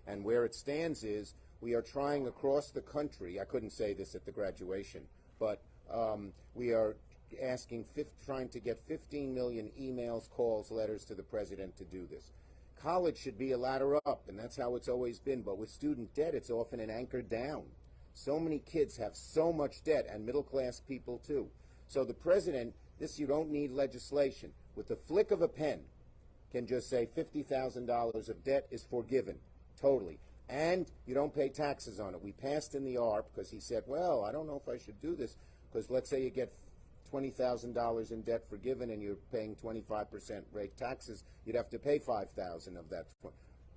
And where it stands is we are trying across the country, I couldn't say this at the graduation, but we are trying to get 15 million emails, calls, letters to the president to do this. College should be a ladder up, and that's how it's always been. But with student debt, it's often an anchor down. So many kids have so much debt, and middle-class people too. So the president, you don't need legislation. With the flick of a pen, can just say $50,000 of debt is forgiven, totally. And you don't pay taxes on it. We passed in the ARP because he said, well, I don't know if I should do this, because let's say you get $20,000 in debt forgiven and you're paying 25% rate taxes, you'd have to pay $5,000 of that.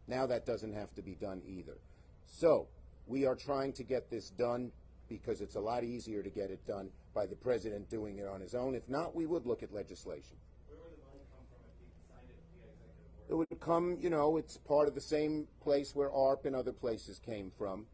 Now that doesn't have to be done either. So we are trying to get this done because it's a lot easier to get it done by the president doing it on his own. If not, we would look at legislation. Where would the money come from if he signed it via executive order? It would come, it's part of the same place where ARP and other places came from.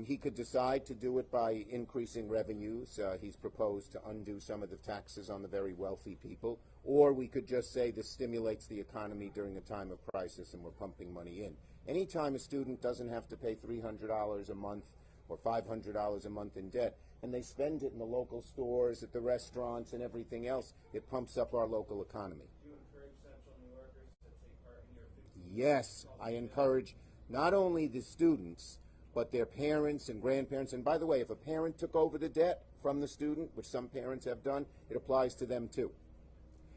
He could decide to do it by increasing revenues. He's proposed to undo some of the taxes on the very wealthy people. Or we could just say this stimulates the economy during a time of crisis and we're pumping money in. Anytime a student doesn't have to pay $300 a month or $500 a month in debt, and they spend it in the local stores, at the restaurants, and everything else, it pumps up our local economy. Do you encourage Central New Yorkers to take part in your 50? Yes, I encourage not only the students, but their parents and grandparents. And by the way, if a parent took over the debt from the student, which some parents have done, it applies to them too.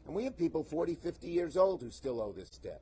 And we have people 40, 50 years old who still owe this debt.